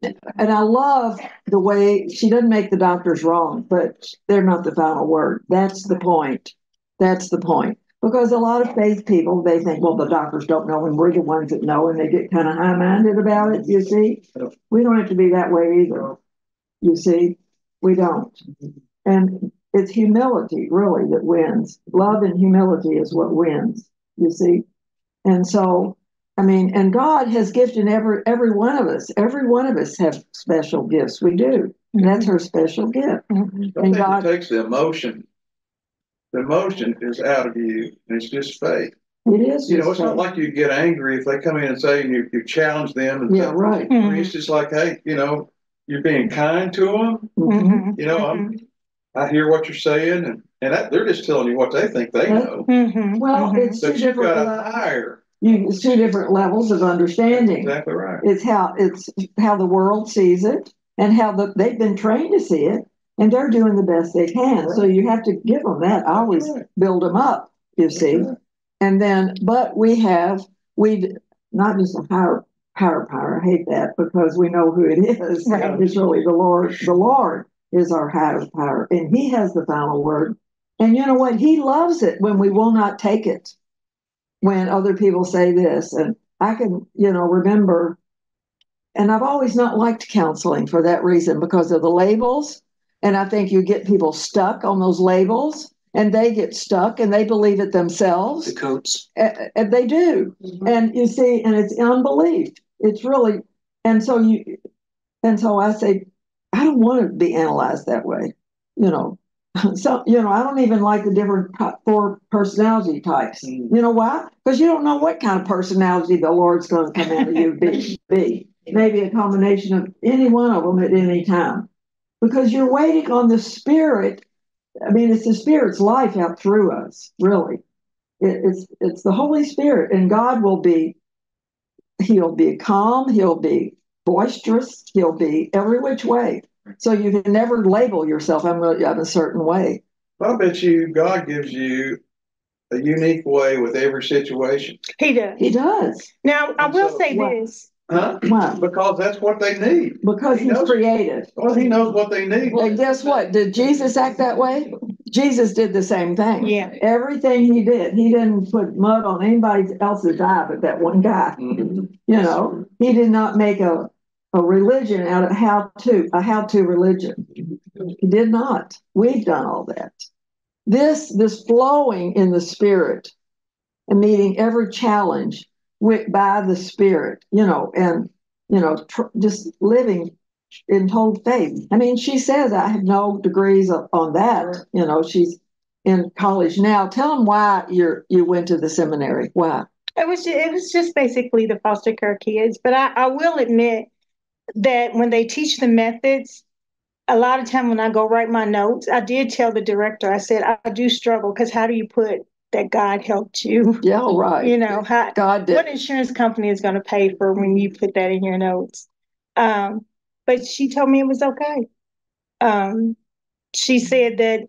And I love the way she doesn't make the doctors wrong, but they're not the final word. That's the point. That's the point. Because a lot of faith people, they think, well, the doctors don't know, and we're the ones that know, and they get kind of high-minded about it, you see. We don't have to be that way either, you see. We don't. And it's humility, really, that wins. Love and humility is what wins, you see. And so, I mean, and God has gifted every one of us. Every one of us have special gifts. We do. And that's her special gift. And God takes the emotion. The emotion is out of you, and it's just faith. It is. It's not like you get angry if they come in and say, and you challenge them. And say, right. It's just like, hey, you're being kind to them. I hear what you're saying, and they're just telling you what they think they know. Well, it's but you've got a higher. It's two different levels of understanding. That's exactly right. It's how the world sees it, and how they've been trained to see it. And they're doing the best they can. Right. So you have to give them that. I always build them up, you see. Right. And then, but we not just a higher power. I hate that because we know who it is. Right. It's really the Lord. The Lord is our higher power. And he has the final word. And you know what? He loves it when we will not take it. When other people say this. And I can, remember, and I've always not liked counseling for that reason because of the labels. And I think you get people stuck on those labels, and they get stuck, and they believe it themselves. The coats. And they do. Mm-hmm. And you see, and it's unbelief. It's really, and so I say, I don't want to be analyzed that way, So, I don't even like the different 4 personality types. Mm-hmm. You know why? Because you don't know what kind of personality the Lord's going to come out of you be. Maybe a combination of any one of them at any time. Because you're waiting on the Spirit. I mean, it's the Spirit's life out through us, really. It's the Holy Spirit, and God he'll be calm, he'll be boisterous, he'll be every which way. So you can never label yourself, I'm a certain way. I bet you God gives you a unique way with every situation. He does. He does. Now, I will say this. Huh? Why? Because that's what they need. Because he's creative. Well, he knows what they need. And guess what? Did Jesus act that way? Jesus did the same thing. Yeah. Everything he did. He didn't put mud on anybody else's eye but that one guy. Mm-hmm. He did not make a religion out of a how-to religion. He did not. We've done all that. This flowing in the Spirit and meeting every challenge by the Spirit, and, just living in total faith. I mean, she says, I have no degrees on that. She's in college now. Tell them why you went to the seminary. Why? It was just basically the foster care kids. But I will admit that when they teach the methods, a lot of time when I go write my notes, I did tell the director, I said, I do struggle because how do you put that God helped you? Yeah, right. God did. What insurance company is going to pay for when you put that in your notes? But she told me it was okay. She said that,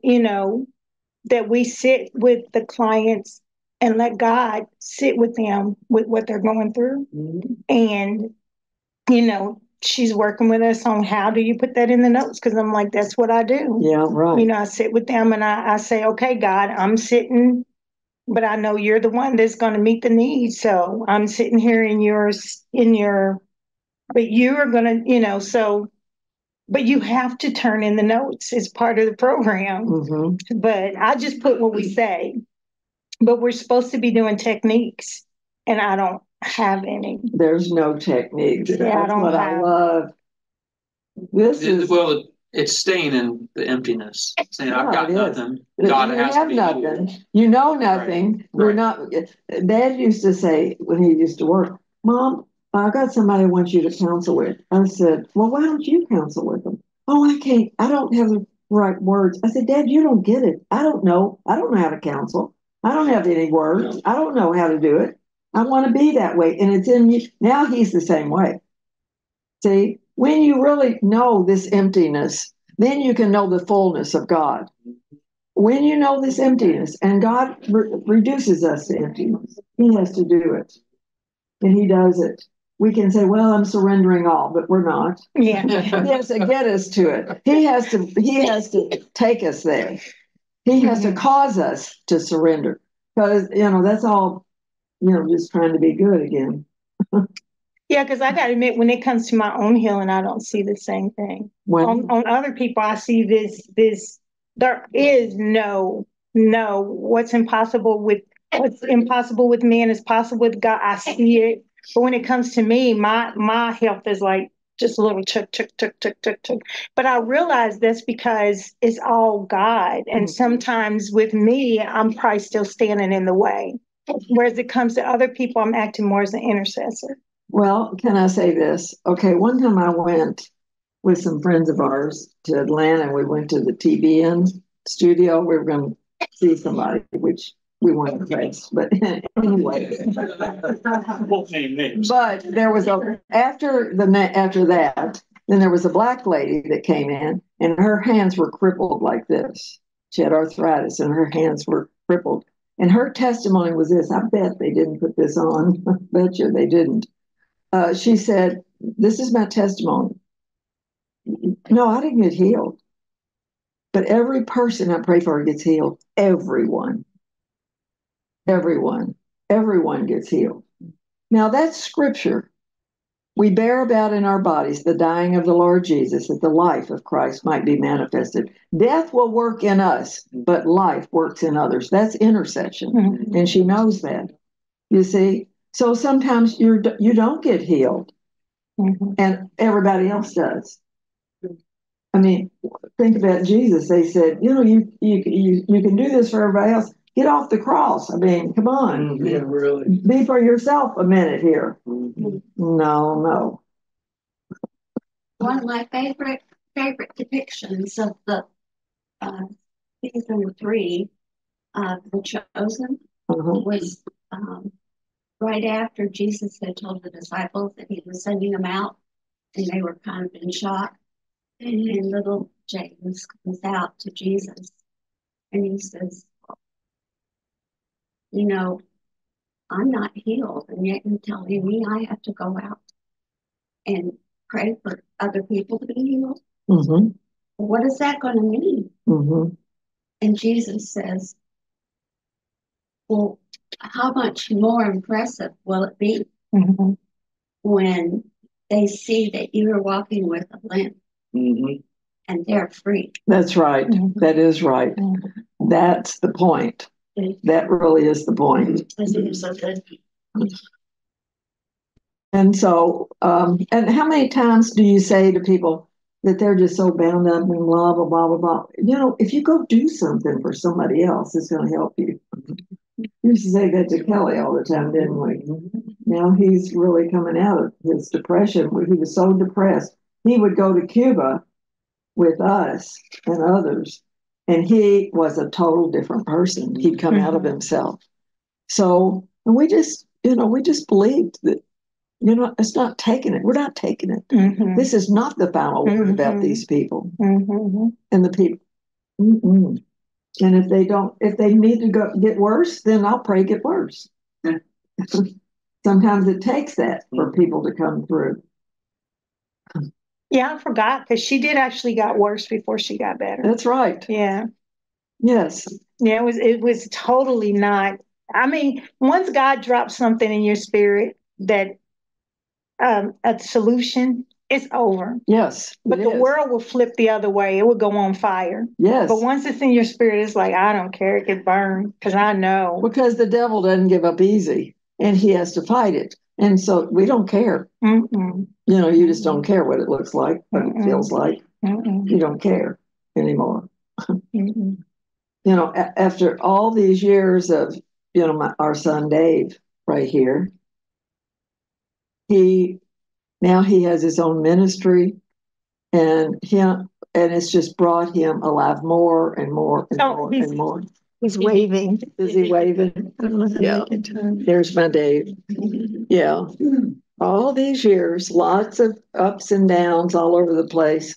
that we sit with the clients and let God sit with them with what they're going through. Mm-hmm. And, she's working with us on how do you put that in the notes? Because I'm like, that's what I do. Yeah, right. I sit with them and I say, okay, God, I'm sitting, but I know you're the one that's going to meet the needs. So I'm sitting here but you are going to, but you have to turn in the notes as part of the program. Mm-hmm. But I just put what we say. But we're supposed to be doing techniques, and I don't have any. There's no techniques. Yeah, that's what I love. It's staying in the emptiness. Saying, I've got nothing. God has to be nothing. You know nothing. Right. You're not. Dad used to say when he used to work, Mom, I got somebody I want you to counsel with. I said, well, why don't you counsel with them? Oh, I can't. I don't have the right words. I said, Dad, you don't get it. I don't know. I don't know how to counsel. I don't have any words. I don't know how to do it. I want to be that way. And it's in me. Now he's the same way. See, when you really know this emptiness, then you can know the fullness of God. When you know this emptiness, and God reduces us to emptiness, he has to do it. And he does it. We can say, well, I'm surrendering all, but we're not. Yeah. He has to get us to it. He has to take us there. He has to cause us to surrender. Because, that's all, just trying to be good again. Yeah, because I got to admit, when it comes to my own healing, I don't see the same thing. On other people, I see this. There is no. What's impossible with man is possible with God. I see it, but when it comes to me, my health is like just a little chuk. But I realize that's because it's all God, and sometimes with me, I'm probably still standing in the way. Whereas it comes to other people, I'm acting more as an intercessor. Well, can I say this? Okay, one time I went with some friends of ours to Atlanta, and we went to the TBN studio. We were going to see somebody, which we weren't impressed. But anyway, won't name names. But there was after that, then there was a black lady that came in, and her hands were crippled like this. She had arthritis, and her hands were crippled. And her testimony was this. I bet they didn't put this on. I bet you they didn't. She said, this is my testimony. No, I didn't get healed. But every person I pray for gets healed. Everyone gets healed. Now that's scripture. We bear about in our bodies the dying of the Lord Jesus, that the life of Christ might be manifested. Death will work in us, but life works in others. That's intercession. Mm-hmm. And she knows that. You see? So sometimes you don't get healed, and everybody else does. I mean, think about Jesus. They said, you can do this for everybody else. Get off the cross. I mean, come on. Yeah, really. Be for yourself a minute here. Mm-hmm. No. One of my favorite depictions of the season 3 of The Chosen was right after Jesus had told the disciples that he was sending them out, and they were kind of in shock. And little James comes out to Jesus, and he says, I'm not healed, and yet you're telling me I have to go out and pray for other people to be healed? Mm-hmm. What is that going to mean? Mm-hmm. And Jesus says, well, how much more impressive will it be when they see that you are walking with a limp and they're free? That's right. That is right. That's the point. That really is the point. So good. And so, and how many times do you say to people that they're just so bound up in blah, blah, blah, blah, blah? You know, if you go do something for somebody else, it's going to help you. We used to say that to Kelly all the time, didn't we? Now he's really coming out of his depression. He was so depressed. He would go to Cuba with us and others, and he was a total different person. He'd come out of himself. So, and we just, we just believed that, it's not taking it. We're not taking it. This is not the final word about these people and the people. And if they need to go get worse, then I'll pray get worse. Sometimes it takes that for people to come through. Yeah, I forgot because she did actually got worse before she got better. That's right. Yeah. Yes. Yeah, it was totally not. I mean, once God drops something in your spirit that a solution, it's over. Yes. But the world will flip the other way. It will go on fire. Yes. But once it's in your spirit, it's like, I don't care. It can burn because I know. Because the devil doesn't give up easy and he has to fight it. And so we don't care. You just don't care what it looks like, what it feels like. You don't care anymore. After all these years of, our son Dave right here, he has his own ministry, and it's just brought him alive more and more and more and more. He's waving. Is he waving? Yeah. There's my Dave. Yeah. All these years, lots of ups and downs all over the place.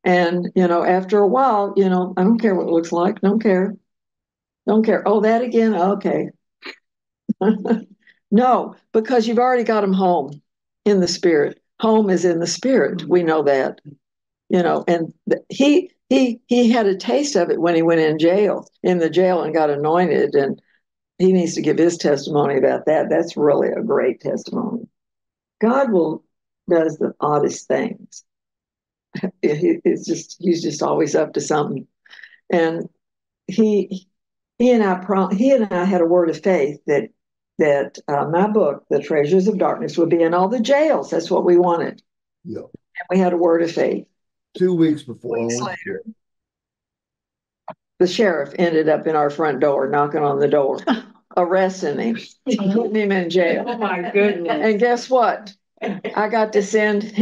And, after a while, I don't care what it looks like. Don't care. Don't care. Oh, that again? Okay. No, because you've already got him home in the spirit. Home is in the spirit. We know that, and he had a taste of it when he went in the jail and got anointed. And he needs to give his testimony about that. That's really a great testimony. God does the oddest things. He's just always up to something. And he and I had a word of faith that my book, The Treasures of Darkness, would be in all the jails. That's what we wanted. Yeah. And we had a word of faith. 2 weeks before. Later, the sheriff ended up in our front door, knocking on the door, arresting him, putting him in jail. Oh my goodness. And guess what? I got to send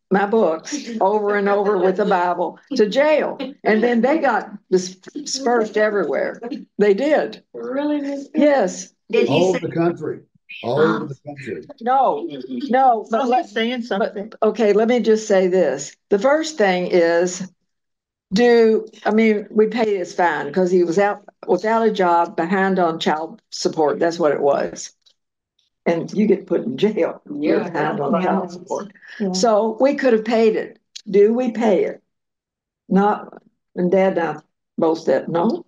my books over and over with the Bible to jail. And then they got dispersed everywhere. They did. Really? Yes. All over the country. All over the country. No. But let's saying something. Okay, let me just say this. The first thing is, we paid his fine because he was out without a job, behind on child support. That's what it was. And you get put in jail. You're behind on child support. Yeah. So we could have paid it. Do we pay it? Not. And Dad and I both said no.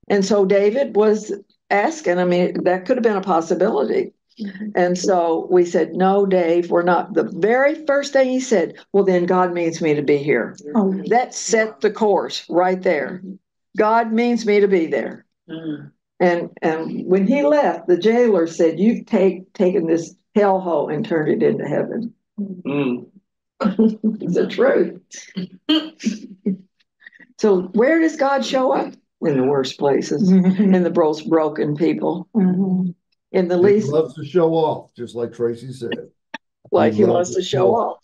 And so David was asking, that could have been a possibility. And so we said, no, Dave, we're not. The very first thing he said, well, then God means me to be here. Oh. That set the course right there. God means me to be there. And when he left, the jailer said, you've taken this hellhole and turned it into heaven. It's the truth. So where does God show up? In the worst places, in the most broken people. In the least. He loves to show off, just like Tracy said. Like he loves to show off.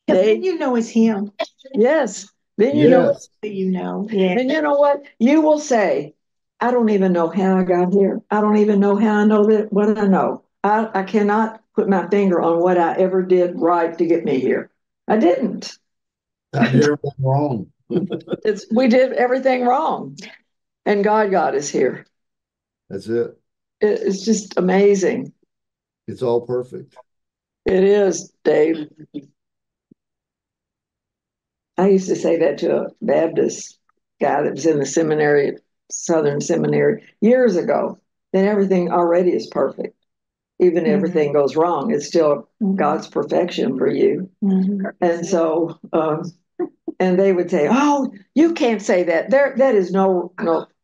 Then it's him. Yes. Then Yeah. And you know what? You will say, I don't even know how I got here. I don't even know how I know what I know. I cannot put my finger on what I ever did right to get me here. I didn't. I did everything wrong. We did everything wrong. And God got us here. That's it. It's just amazing. It's all perfect. It is, Dave. I used to say that to a Baptist guy that was in the seminary, Southern Seminary, years ago. Then everything already is perfect. Even if everything goes wrong, it's still God's perfection for you. And so, and they would say, oh, you can't say that. That is no.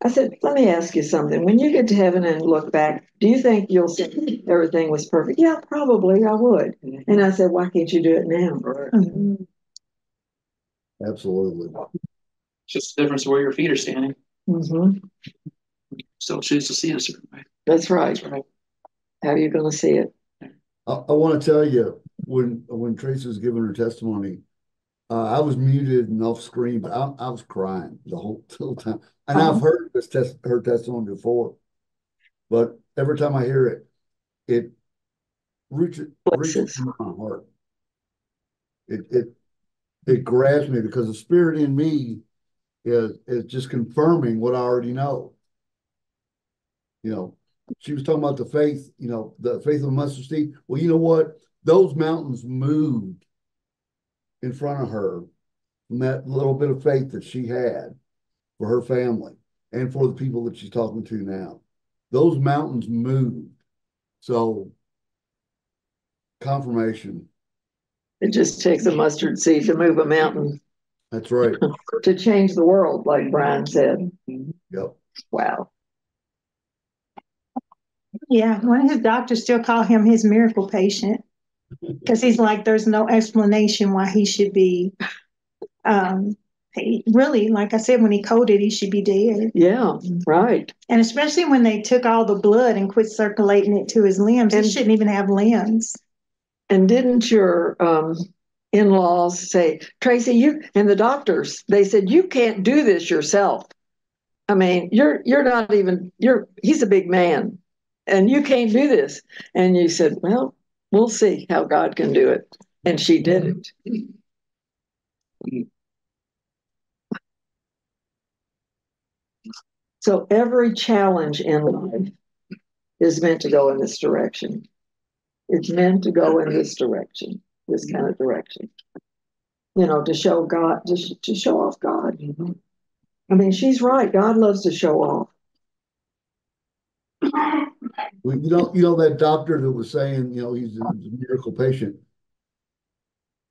I said, let me ask you something. When you get to heaven and look back, do you think you'll say, everything was perfect. Yeah, probably I would. And I said, why can't you do it now? Mhm. Absolutely. It's just the difference of where your feet are standing. Mm-hmm. Still choose to see it a certain way. That's right. That's right. How are you going to see it? I want to tell you, when Tracy was giving her testimony, I was muted and off screen, but I was crying the whole time. And I've heard her testimony before, but every time I hear it, it reaches into my heart. It grabs me because the spirit in me is just confirming what I already know. You know, she was talking about the faith, the faith of a mustard seed. Well, you know what? Those mountains moved in front of her from that little bit of faith that she had for her family and for the people that she's talking to now. Those mountains moved. So, confirmation. It just takes a mustard seed to move a mountain. That's right. To change the world, like Brian said. Yep. Wow. Yeah, one of his doctors still call him his miracle patient because he's like, there's no explanation why he should be. Really, like I said, when he coded, he should be dead. Yeah, right. And especially when they took all the blood and quit circulating it to his limbs, he shouldn't even have limbs. And didn't your in-laws say, Tracy, you and the doctors, they said, you can't do this yourself. I mean, you're not even, he's a big man and you can't do this. And you said, well, we'll see how God can do it. And she did it. So every challenge in life is meant to go in this direction. It's meant to go in this direction, this kind of direction. To show God, to show off God. I mean, she's right. God loves to show off. Well, that doctor that was saying, he's a miracle patient.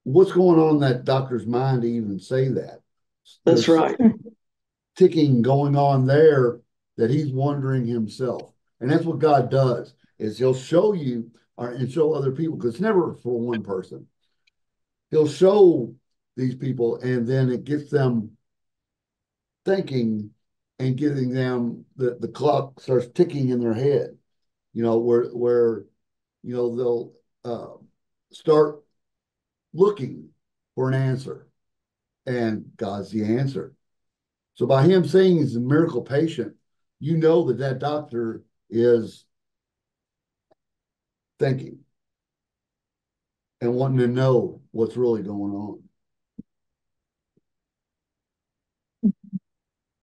What's going on in that doctor's mind to even say that? That's right. Ticking going on there that he's wondering himself. And that's what God does, is he'll show you and show other people, because it's never for one person. He'll show these people, and then it gets them thinking and getting them, the clock starts ticking in their head, where they'll start looking for an answer, and God's the answer. So by him saying he's a miracle patient, that doctor is thinking and wanting to know what's really going on.